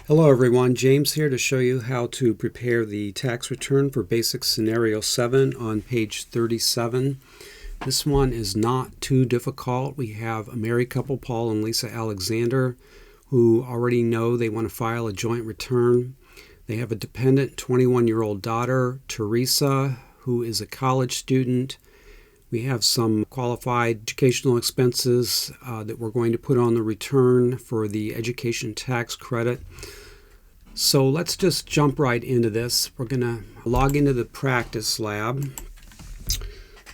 Hello everyone, James here to show you how to prepare the tax return for basic scenario 7 on page 37. This one is not too difficult. We have a married couple, Paul and Lisa Alexander, who already know they want to file a joint return. They have a dependent 21-year-old daughter, Teresa, who is a college student. We have some qualified educational expenses that we're going to put on the return for the education tax credit. So let's just jump right into this. We're going to log into the practice lab.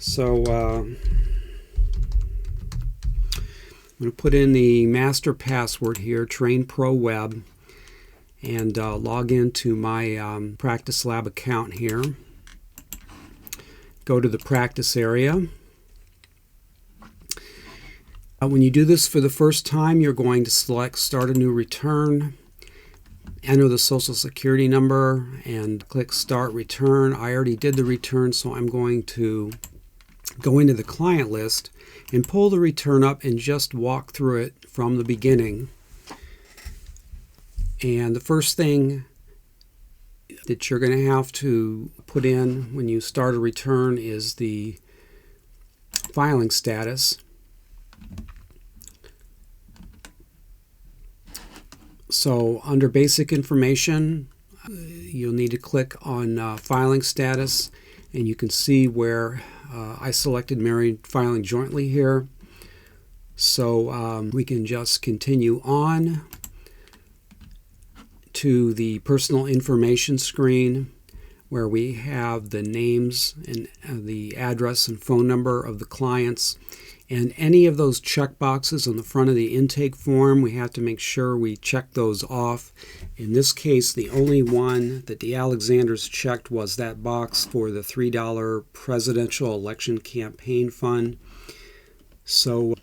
So I'm going to put in the master password here, Train Pro Web, and log into my practice lab account here. Go to the practice area. When you do this for the first time, you're going to select Start a New Return, enter the Social Security number, and click Start Return. I already did the return, so I'm going to go into the client list and pull the return up and just walk through it from the beginning. And the first thing that you're going to have to put in when you start a return is the filing status. So under basic information, you'll need to click on filing status, and you can see where I selected married filing jointly here. So we can just continue on to the personal information screen, where we have the names and the address and phone number of the clients. And any of those check boxes on the front of the intake form, we have to make sure we check those off. In this case, the only one that the Alexanders checked was that box for the $3 presidential election campaign fund. So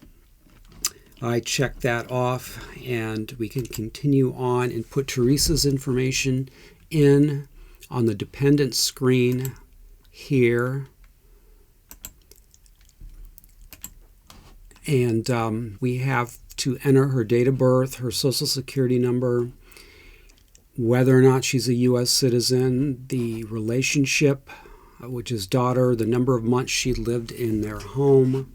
I checked that off, and we can continue on and put Teresa's information in on the dependent screen here. And we have to enter her date of birth, her Social Security number, whether or not she's a U.S. citizen, the relationship, which is daughter, the number of months she lived in their home.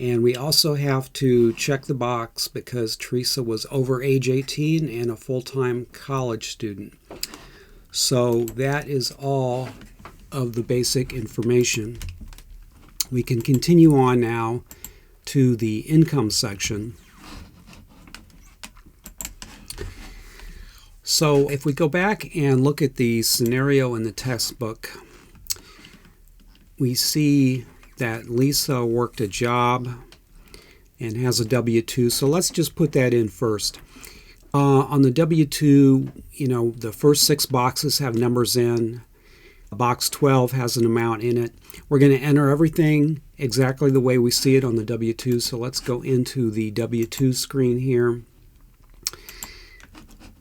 And we also have to check the box because Teresa was over age 18 and a full-time college student. So that is all of the basic information. We can continue on now to the income section. So if we go back and look at the scenario in the textbook, we see that Lisa worked a job and has a W-2. So let's just put that in first. On the W-2, the first 6 boxes have numbers in. Box 12 has an amount in it. We're going to enter everything exactly the way we see it on the W-2. So let's go into the W-2 screen here.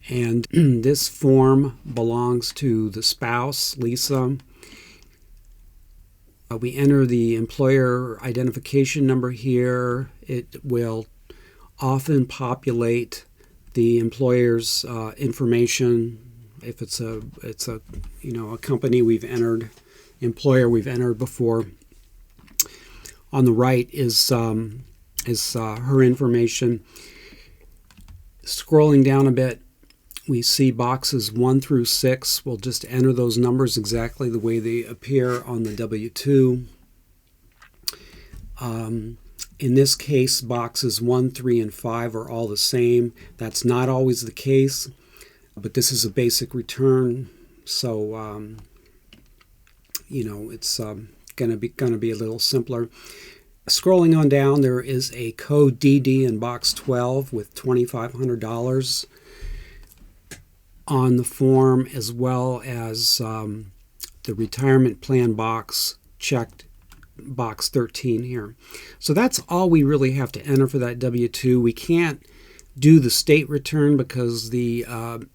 And this form belongs to the spouse, Lisa. We enter the employer identification number here. It will often populate the employer's information. If it's a company we've entered, employer we've entered before. On the right is her information. Scrolling down a bit, we see boxes 1 through 6. We'll just enter those numbers exactly the way they appear on the W-2. In this case, boxes 1, 3, and 5 are all the same. That's not always the case, but this is a basic return, so it's going to be a little simpler. Scrolling on down, there is a code DD in box 12 with $2,500 on the form, as well as the retirement plan box checked, box 13 here. So that's all we really have to enter for that W-2. We can't do the state return because the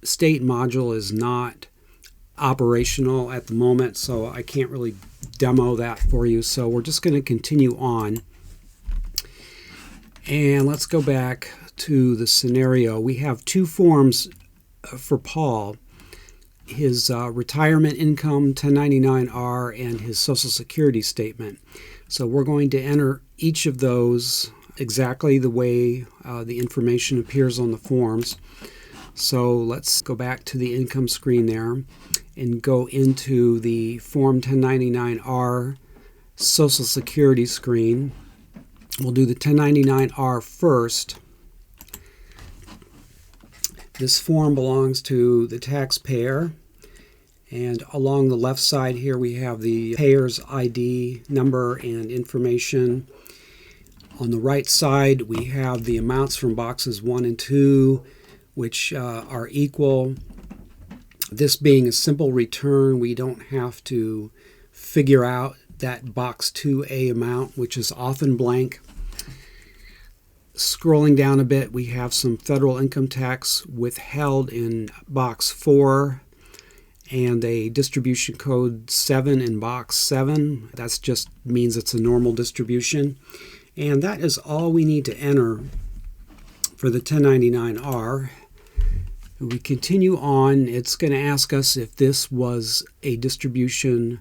state module is not operational at the moment, so I can't really demo that for you. So we're just going to continue on. And let's go back to the scenario. We have two forms for Paul: his retirement income 1099-R and his Social Security statement. So we're going to enter each of those exactly the way the information appears on the forms. So let's go back to the income screen there and go into the Form 1099-R Social Security screen. We'll do the 1099-R first. This form belongs to the taxpayer, and along the left side here we have the payer's ID number and information. On the right side we have the amounts from boxes 1 and 2, which are equal. This being a simple return, we don't have to figure out that box 2A amount, which is often blank. Scrolling down a bit, we have some federal income tax withheld in box 4 and a distribution code 7 in box 7. That just means it's a normal distribution. And that is all we need to enter for the 1099-R. We continue on. It's going to ask us if this was a distribution,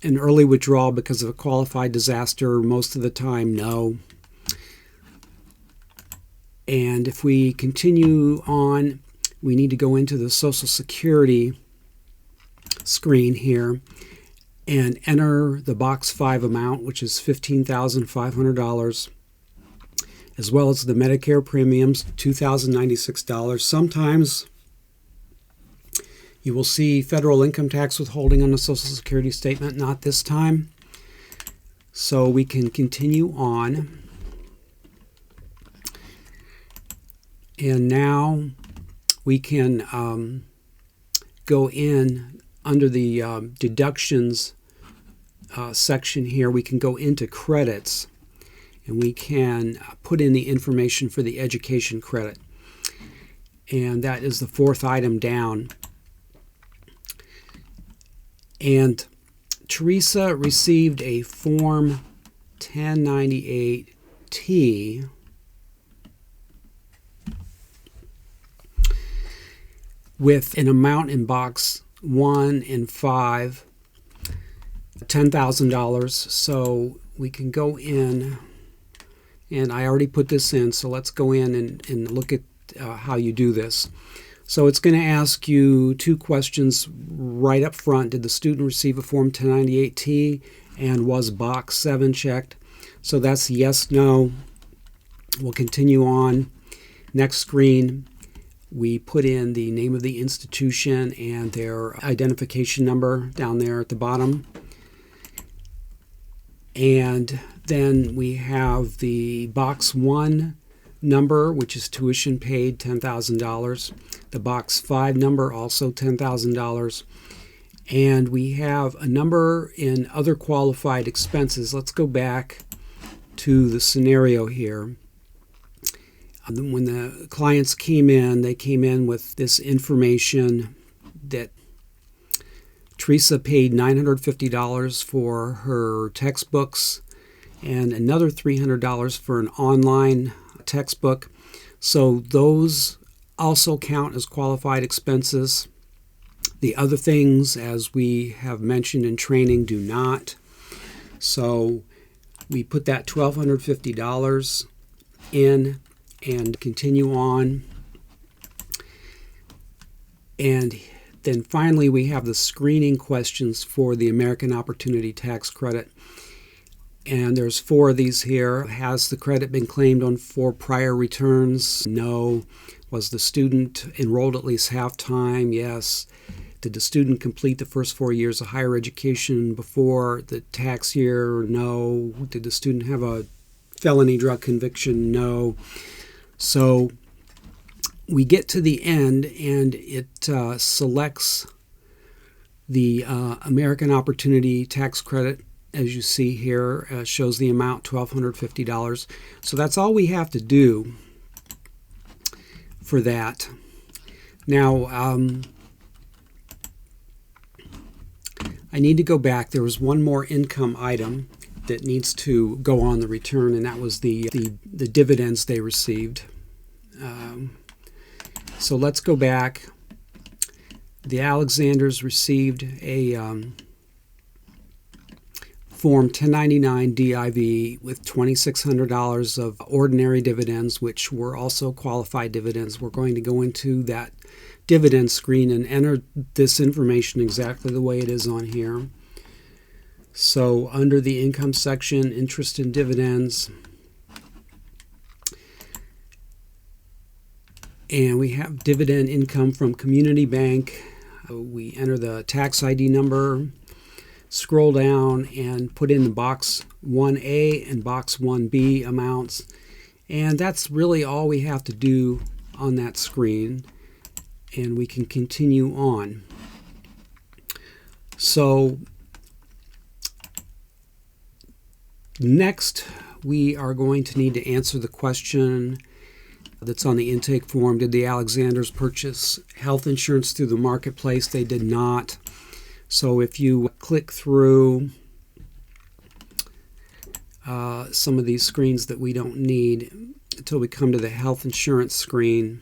an early withdrawal because of a qualified disaster. Most of the time, no. And if we continue on, we need to go into the Social Security screen here and enter the box 5 amount, which is $15,500, as well as the Medicare premiums, $2,096. Sometimes you will see federal income tax withholding on the Social Security statement, not this time. So we can continue on. And now we can go in under the deductions section here. We can go into credits, and we can put in the information for the education credit. And that is the 4th item down. And Teresa received a Form 1098-T with an amount in box 1 and 5, $10,000. So we can go in, and I already put this in, so let's go in and look at how you do this. So it's going to ask you 2 questions right up front. Did the student receive a Form 1098-T, and was box 7 checked? So that's yes, no. We'll continue on. Next screen, we put in the name of the institution and their identification number down there at the bottom. And then we have the box 1 number, which is tuition paid, $10,000. The box 5 number, also $10,000. And we have a number in other qualified expenses. Let's go back to the scenario here. When the clients came in, they came in with this information that Teresa paid $950 for her textbooks and another $300 for an online textbook. So those also count as qualified expenses. The other things, as we have mentioned in training, do not. So we put that $1,250 in and continue on. And then finally we have the screening questions for the American Opportunity Tax Credit. And there's 4 of these here. Has the credit been claimed on 4 prior returns? No. Was the student enrolled at least half-time? Yes. Did the student complete the first 4 years of higher education before the tax year? No. Did the student have a felony drug conviction? No. So we get to the end, and it selects the American Opportunity Tax Credit. As you see here, shows the amount, $1,250. So that's all we have to do for that. Now, I need to go back. There was one more income item that needs to go on the return, and that was the dividends they received. So let's go back. The Alexanders received a Form 1099 DIV with $2,600 of ordinary dividends, which were also qualified dividends. We're going to go into that dividend screen and enter this information exactly the way it is on here. So under the income section, interest and dividends, and we have dividend income from Community Bank. We enter the tax ID number, scroll down and put in the box 1A and box 1B amounts, and that's really all we have to do on that screen, and we can continue on. So next we are going to need to answer the question that's on the intake form. Did the Alexanders purchase health insurance through the marketplace? They did not. So if you click through some of these screens that we don't need until we come to the health insurance screen.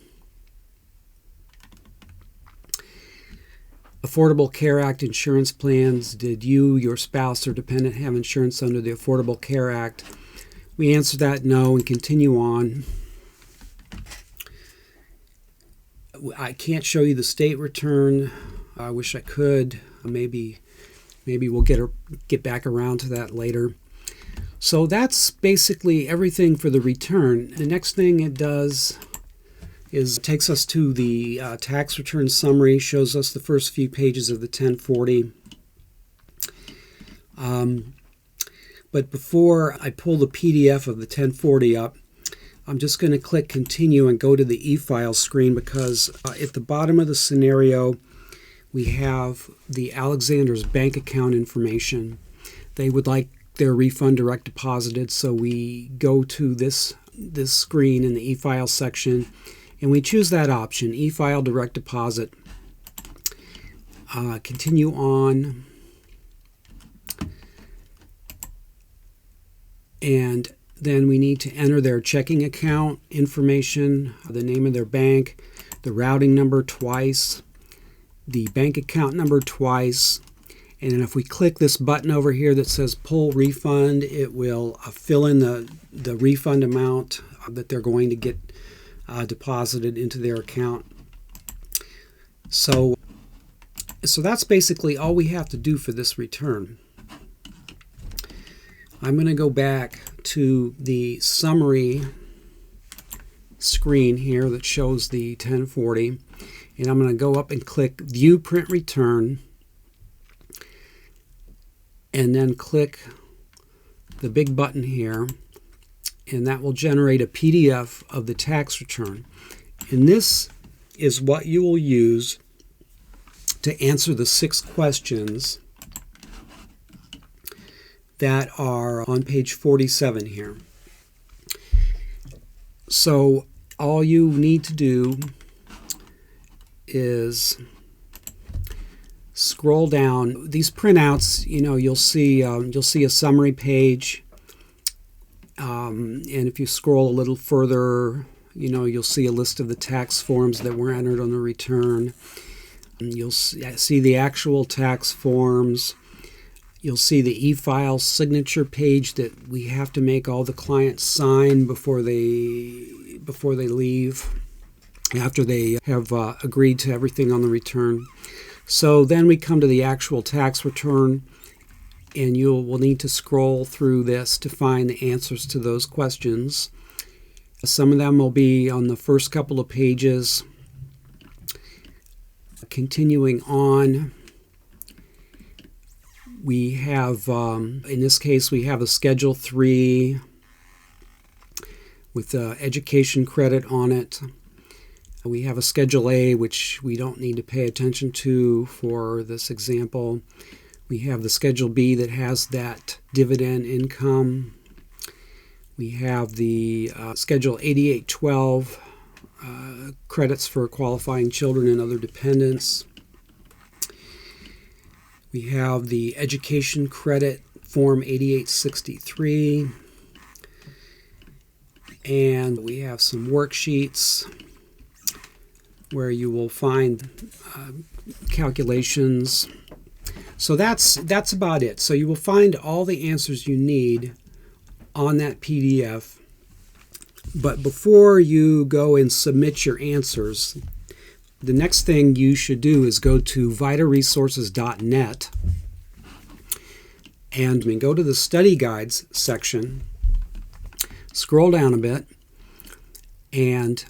Affordable Care Act insurance plans. Did you, your spouse, or dependent have insurance under the Affordable Care Act? We answer that no and continue on. I can't show you the state return. I wish I could. Maybe we'll get back around to that later. So that's basically everything for the return. The next thing it does is it takes us to the tax return summary, shows us the first few pages of the 1040. But before I pull the PDF of the 1040 up, I'm just going to click continue and go to the e-file screen, because at the bottom of the scenario we have the Alexanders bank account information. They would like their refund direct deposited, so we go to this screen in the e-file section and we choose that option, e-file direct deposit. Continue on, and then we need to enter their checking account information, the name of their bank, the routing number twice, the bank account number twice, and if we click this button over here that says pull refund, it will fill in the refund amount that they're going to get deposited into their account. So that's basically all we have to do for this return. I'm going to go back to the summary screen here that shows the 1040, and I'm going to go up and click View Print Return, and then click the big button here, and that will generate a PDF of the tax return. And this is what you will use to answer the 6 questions that are on page 47 here. So all you need to do is scroll down. These printouts, you'll see a summary page, and if you scroll a little further, you'll see a list of the tax forms that were entered on the return. You'll see the actual tax forms. You'll see the e-file signature page that we have to make all the clients sign before they leave, after they have agreed to everything on the return. So then we come to the actual tax return, and you will need to scroll through this to find the answers to those questions. Some of them will be on the first couple of pages. Continuing on, we have, in this case, we have a Schedule 3 with education credit on it. We have a Schedule A, which we don't need to pay attention to for this example. We have the Schedule B that has that dividend income. We have the Schedule 8812, credits for qualifying children and other dependents. We have the education credit Form 8863. And we have some worksheets where you will find calculations. So that's about it. So you will find all the answers you need on that PDF. But before you go and submit your answers, the next thing you should do is go to vitaresources.net and go to the study guides section, scroll down a bit, and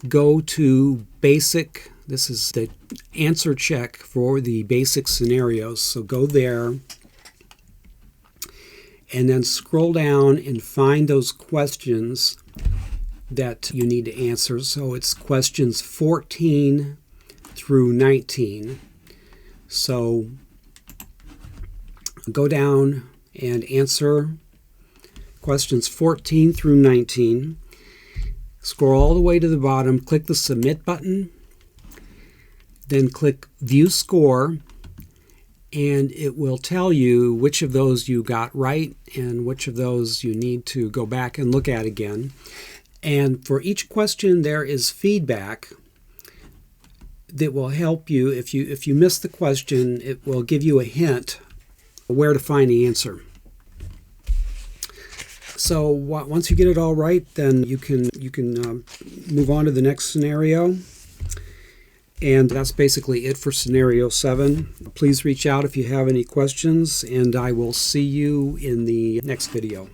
go to basic. This is the answer check for the basic scenarios. So go there and then scroll down and find those questions that you need to answer. So it's questions 14 through 19. So go down and answer questions 14 through 19. Scroll all the way to the bottom, click the Submit button, then click View Score, and it will tell you which of those you got right and which of those you need to go back and look at again. And for each question there is feedback that will help you. If you miss the question, it will give you a hint where to find the answer. So once you get it all right, then you can move on to the next scenario. And that's basically it for scenario 7. Please reach out if you have any questions, and I will see you in the next video.